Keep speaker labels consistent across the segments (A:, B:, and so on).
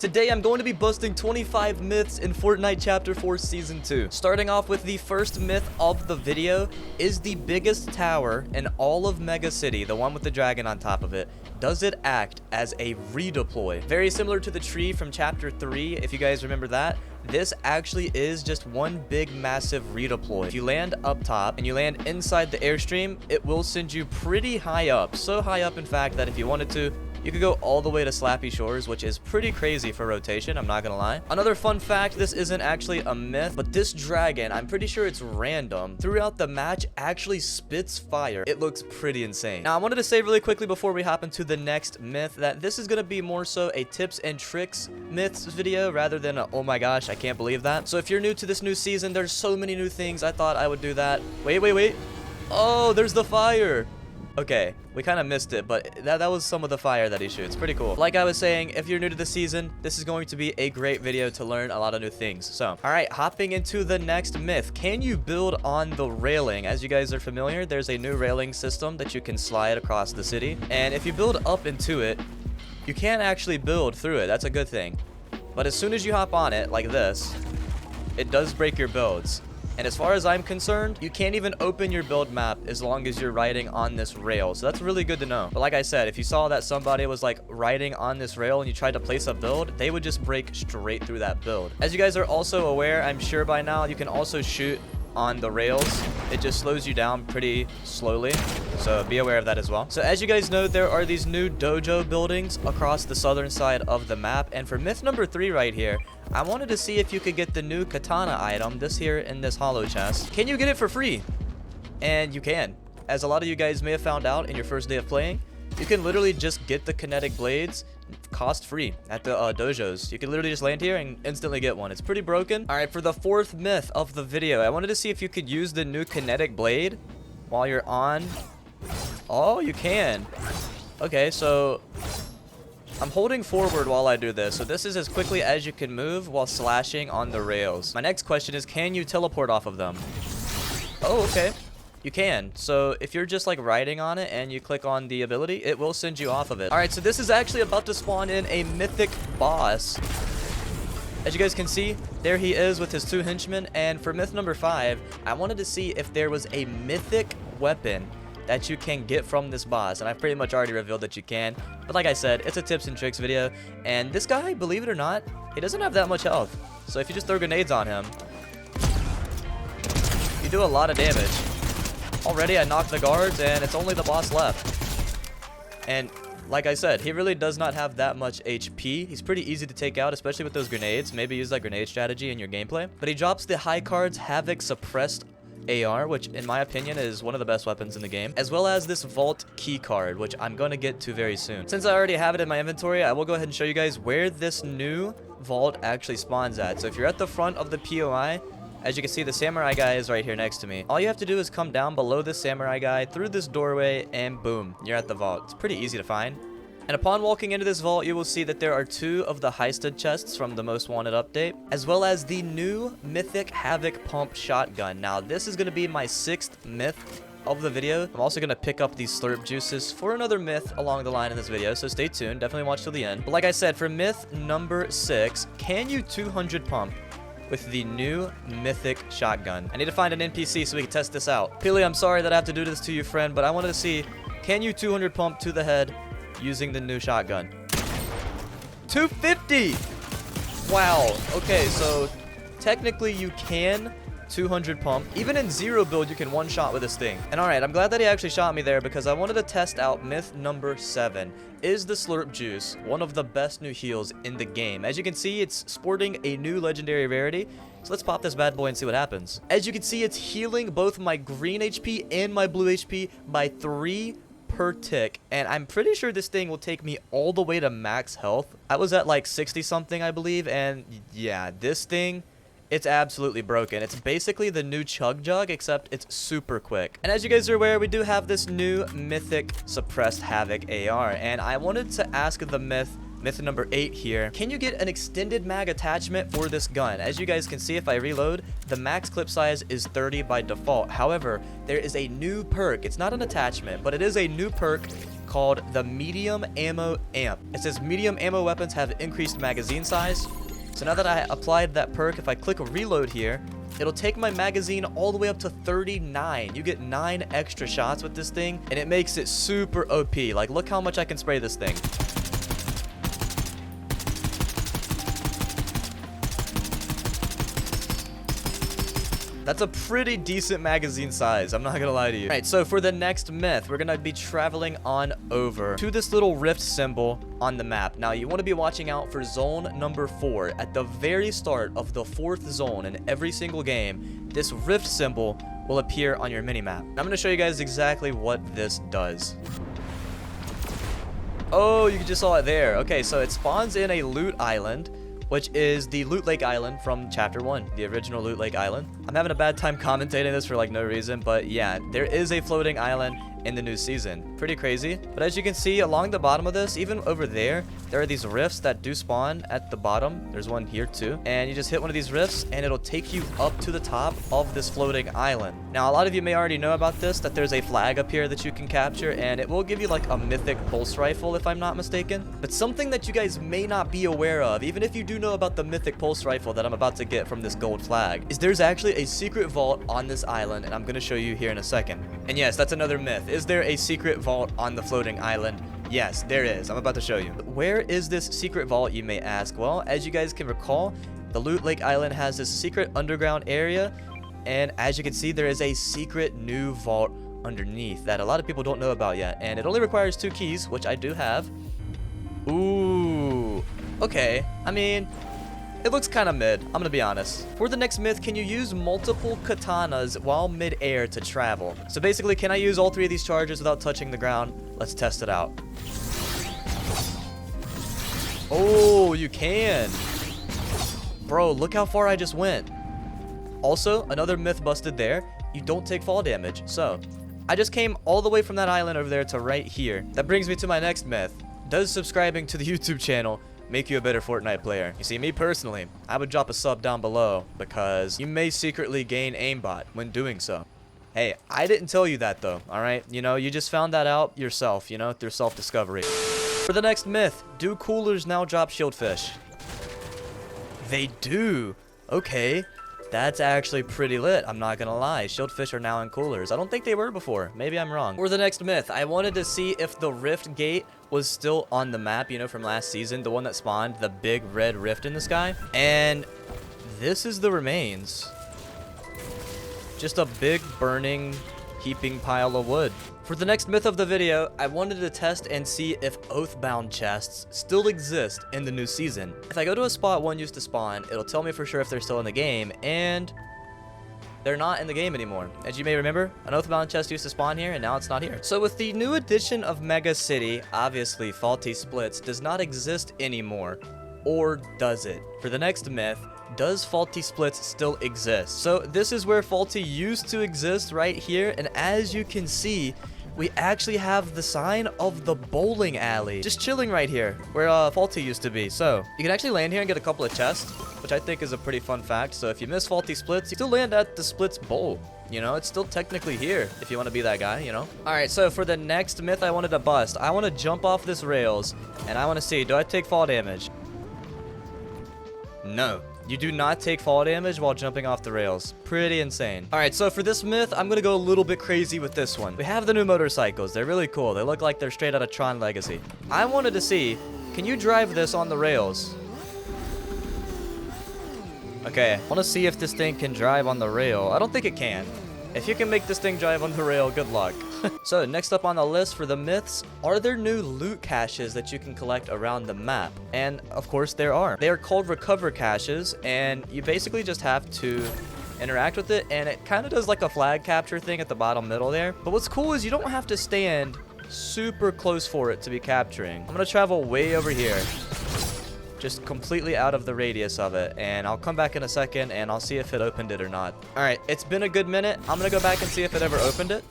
A: Today I'm going to be busting 25 myths in Fortnite Chapter 4 Season 2. Starting off with the first myth of the video, is the biggest tower in all of Mega City, the one with the dragon on top of it, does it act as a redeploy? Very similar to the tree from Chapter 3, if you guys remember that. This actually is just one big massive redeploy. If you land up top and you land inside the airstream, it will send you pretty high up. So high up, in fact, that if you wanted to, you could go all the way to Slappy Shores, which is pretty crazy for rotation, I'm not gonna lie. Another fun fact, this isn't actually a myth, but this dragon, I'm pretty sure it's random, throughout the match actually spits fire. It looks pretty insane. Now, I wanted to say really quickly before we hop into the next myth that this is gonna be more so a tips and tricks myths video rather than a, oh my gosh, I can't believe that. So if you're new to this new season, there's so many new things, I thought I would do that. Wait. Oh, there's the fire. Okay, we kind of missed it, but that was some of the fire that he shoots. Pretty cool. Like I was saying, if you're new to the season, this is going to be a great video to learn a lot of new things. So, all right, hopping into the next myth. Can you build on the railing? As you guys are familiar, there's a new railing system that you can slide across the city. And if you build up into it, you can't actually build through it. That's a good thing. But as soon as you hop on it, like this, it does break your builds. And as far as I'm concerned, you can't even open your build map as long as you're riding on this rail. So that's really good to know. But like I said, if you saw that somebody was like riding on this rail and you tried to place a build, they would just break straight through that build. As you guys are also aware, I'm sure by now, you can also shoot on the rails. It just slows you down pretty slowly, so be aware of that as well. So as you guys know, there are these new dojo buildings across the southern side of the map, and for myth number 3 right here, I wanted to see if you could get the new katana item, this here in this hollow chest. Can you get it for free? And you can. As a lot of you guys may have found out in your first day of playing, you can literally just get the kinetic blades cost free at the dojos. You can literally just land here and instantly get one. It's pretty broken. All right, for the fourth myth of the video, I wanted to see if you could use the new kinetic blade while you're on. Oh, you can. Okay, so I'm holding forward while I do this. So this is as quickly as you can move while slashing on the rails. My next question is, can you teleport off of them? Oh, okay. You can. So if you're just like riding on it and you click on the ability, it will send you off of it. All right, so this is actually about to spawn in a mythic boss. As you guys can see, there he is with his 2 henchmen. And for myth number 5, I wanted to see if there was a mythic weapon that you can get from this boss. And I've pretty much already revealed that you can. But like I said, it's a tips and tricks video. And this guy, believe it or not, he doesn't have that much health. So if you just throw grenades on him, you do a lot of damage. Already I knocked the guards and it's only the boss left. And like I said, he really does not have that much HP. He's pretty easy to take out, especially with those grenades. Maybe use that grenade strategy in your gameplay. But he drops the high cards Havoc suppressed AR, which in my opinion is one of the best weapons in the game, as well as this vault key card, which I'm going to get to very soon. Since I already have it in my inventory, I will go ahead and show you guys where this new vault actually spawns at. So if you're at the front of the POI, as you can see, the samurai guy is right here next to me. All you have to do is come down below this samurai guy through this doorway and boom, you're at the vault. It's pretty easy to find. And upon walking into this vault, you will see that there are 2 of the heisted chests from the Most Wanted update, as well as the new mythic Havoc pump shotgun. Now, this is going to be my 6th myth of the video. I'm also going to pick up these slurp juices for another myth along the line in this video, so stay tuned. Definitely watch till the end. But like I said, for myth number 6, can you 200 pump with the new mythic shotgun? I need to find an NPC so we can test this out. Peely, I'm sorry that I have to do this to you, friend, but I wanted to see, can you 200 pump to the head using the new shotgun? 250! Wow. Okay, so technically you can 200 pump. Even in 0 build, you can one-shot with this thing. And alright, I'm glad that he actually shot me there because I wanted to test out myth number 7. Is the slurp juice one of the best new heals in the game? As you can see, it's sporting a new legendary rarity. So let's pop this bad boy and see what happens. As you can see, it's healing both my green HP and my blue HP by 3 per tick, and I'm pretty sure this thing will take me all the way to max health. I was at like 60 something, I believe, and yeah, this thing, it's absolutely broken. It's basically the new Chug Jug, except it's super quick. And as you guys are aware, we do have this new mythic suppressed Havoc AR, and I wanted to ask the myth number 8 here. Can you get an extended mag attachment for this gun? As you guys can see, if I reload, the max clip size is 30 by default. However, there is a new perk. It's not an attachment, but it is a new perk called the medium ammo amp. It says medium ammo weapons have increased magazine size. So now that I applied that perk, if I click reload here, it'll take my magazine all the way up to 39. You get 9 extra shots with this thing, and it makes it super OP. Like, look how much I can spray this thing. That's a pretty decent magazine size, I'm not gonna lie to you. Alright, so for the next myth, we're gonna be traveling on over to this little rift symbol on the map. Now, you want to be watching out for zone number 4. At the very start of the 4th zone in every single game, this rift symbol will appear on your minimap. I'm gonna show you guys exactly what this does. Oh, you just saw it there. Okay, so it spawns in a loot island, which is the Loot Lake Island from Chapter 1, the original Loot Lake Island. I'm having a bad time commentating this for like no reason, but yeah, there is a floating island in the new season. Pretty crazy. But as you can see along the bottom of this, even over there are these rifts that do spawn at the bottom. There's one here too. And you just hit one of these rifts and it'll take you up to the top of this floating island. Now, a lot of you may already know about this, that there's a flag up here that you can capture, and it will give you like a mythic pulse rifle if I'm not mistaken. But something that you guys may not be aware of, even if you do know about the mythic pulse rifle that I'm about to get from this gold flag, is there's actually a secret vault on this island, and I'm going to show you here in a second. And yes, that's another myth. Is there a secret vault on the floating island? Yes, there is. I'm about to show you. Where is this secret vault, you may ask? Well, as you guys can recall, the Loot Lake Island has this secret underground area, and as you can see, there is a secret new vault underneath that a lot of people don't know about yet, and it only requires 2 keys, which I do have. Ooh, okay. I mean, it looks kind of mid, I'm gonna be honest. For the next myth, can you use multiple katanas while mid-air to travel? So basically, can I use all 3 of these charges without touching the ground? Let's test it out. Oh, you can. Bro, look how far I just went. Also, another myth busted there. You don't take fall damage. So, I just came all the way from that island over there to right here. That brings me to my next myth. Does subscribing to the YouTube channel make you a better Fortnite player? You see, me personally, I would drop a sub down below because you may secretly gain aimbot when doing so. Hey, I didn't tell you that though, alright? You know, you just found that out yourself, you know, through self-discovery. For the next myth, do coolers now drop shieldfish? They do. Okay, that's actually pretty lit, I'm not gonna lie. Shieldfish are now in coolers. I don't think they were before. Maybe I'm wrong. For the next myth, I wanted to see if the rift gate was still on the map, you know, from last season, the one that spawned the big red rift in the sky. And this is the remains. Just a big burning heaping pile of wood. For the next myth of the video, I wanted to test and see if Oathbound chests still exist in the new season. If I go to a spot one used to spawn, it'll tell me for sure if they're still in the game, and they're not in the game anymore. As you may remember, an Oathbound chest used to spawn here, and now it's not here. So with the new addition of Mega City, obviously Faulty Splits does not exist anymore. Or does it? For the next myth, does Faulty Splits still exist? So this is where Faulty used to exist right here, and as you can see, we actually have the sign of the bowling alley just chilling right here where Faulty used to be. So you can actually land here and get a couple of chests, which I think is a pretty fun fact. So if you miss Faulty Splits, you still land at the Splits Bowl. You know, it's still technically here if you want to be that guy, you know. All right, so for the next myth I wanted to bust, I want to jump off this rails and I want to see, do I take fall damage? No. You do not take fall damage while jumping off the rails. Pretty insane. Alright, so for this myth, I'm gonna go a little bit crazy with this one. We have the new motorcycles. They're really cool. They look like they're straight out of Tron Legacy. I wanted to see, can you drive this on the rails? Okay, I want to see if this thing can drive on the rail. I don't think it can. If you can make this thing drive on the rail, good luck. So, next up on the list for the myths, are there new loot caches that you can collect around the map? And, of course, there are. They are called recover caches, and you basically just have to interact with it, and it kind of does like a flag capture thing at the bottom middle there. But what's cool is you don't have to stand super close for it to be capturing. I'm going to travel way over here, just completely out of the radius of it, and I'll come back in a second and I'll see if it opened it or not. All right, it's been a good minute. I'm gonna go back and see if it ever opened it.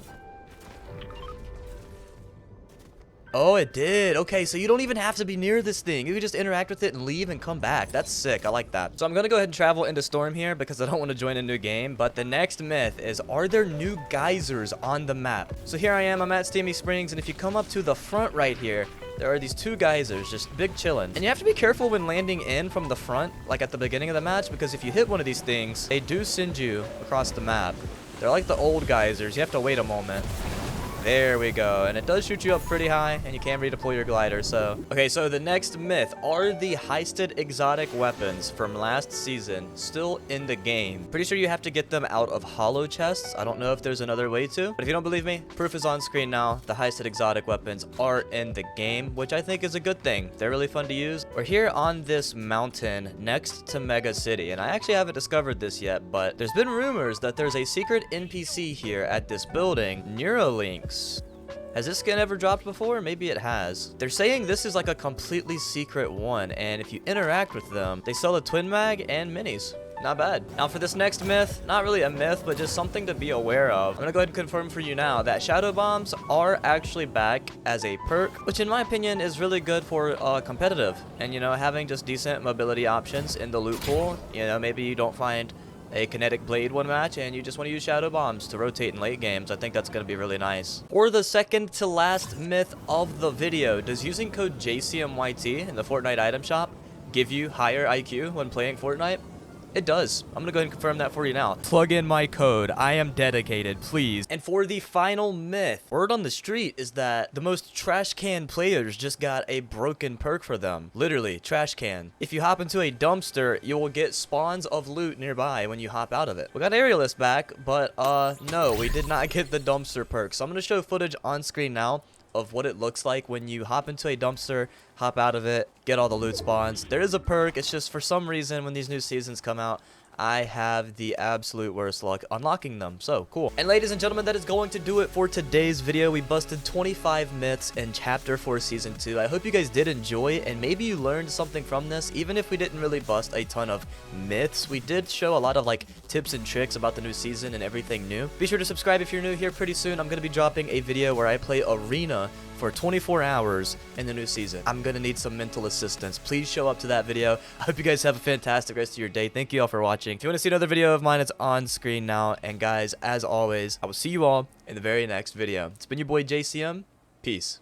A: Oh, it did. Okay, so you don't even have to be near this thing. You can just interact with it and leave and come back. That's sick. I like that. So I'm going to go ahead and travel into Storm here because I don't want to join a new game. But the next myth is, are there new geysers on the map? So here I am. I'm at Steamy Springs. And if you come up to the front right here, there are these two geysers just big chillin'. And you have to be careful when landing in from the front, like at the beginning of the match, because if you hit one of these things, they do send you across the map. They're like the old geysers. You have to wait a moment. There we go. And it does shoot you up pretty high, and you can redeploy your glider, so. Okay, so the next myth, are the heisted exotic weapons from last season still in the game? Pretty sure you have to get them out of hollow chests. I don't know if there's another way to, but if you don't believe me, proof is on screen now. The heisted exotic weapons are in the game, which I think is a good thing. They're really fun to use. We're here on this mountain next to Mega City, and I actually haven't discovered this yet, but there's been rumors that there's a secret NPC here at this building, Neuralink. Has this skin ever dropped before? Maybe it has. They're saying this is like a completely secret one, and if you interact with them, they sell a twin mag and minis. Not bad. Now for this next myth, not really a myth, but just something to be aware of. I'm gonna go ahead and confirm for you now that shadow bombs are actually back as a perk, which in my opinion is really good for competitive. And you know, having just decent mobility options in the loot pool, you know, maybe you don't find a kinetic blade one match and you just want to use shadow bombs to rotate in late games. I think that's going to be really nice. For the second to last myth of the video, does using code JCMYT in the Fortnite item shop give you higher IQ when playing Fortnite? It does. I'm gonna go ahead and confirm that for you now. Plug in my code. I am dedicated, please. And for the final myth, word on the street is that the most trash can players just got a broken perk for them. Literally, trash can. If you hop into a dumpster, you will get spawns of loot nearby when you hop out of it. We got Aerialist back, but no, we did not get the dumpster perk. So I'm gonna show footage on screen now of what it looks like when you hop into a dumpster, hop out of it, get all the loot spawns. There is a perk. It's just for some reason when these new seasons come out, I have the absolute worst luck unlocking them. So cool. And ladies and gentlemen, that is going to do it for today's video. We busted 25 myths in chapter 4 season 2. I hope you guys did enjoy it, and maybe you learned something from this. Even if we didn't really bust a ton of myths, we did show a lot of like tips and tricks about the new season and everything new. Be sure to subscribe if you're new here. Pretty soon I'm going to be dropping a video where I play arena for 24 hours in the new season. I'm gonna need some mental assistance. Please show up to that video. I hope you guys have a fantastic rest of your day. Thank you all for watching. If you want to see another video of mine, it's on screen now. And guys, as always, I will see you all in the very next video. It's been your boy JCM. Peace.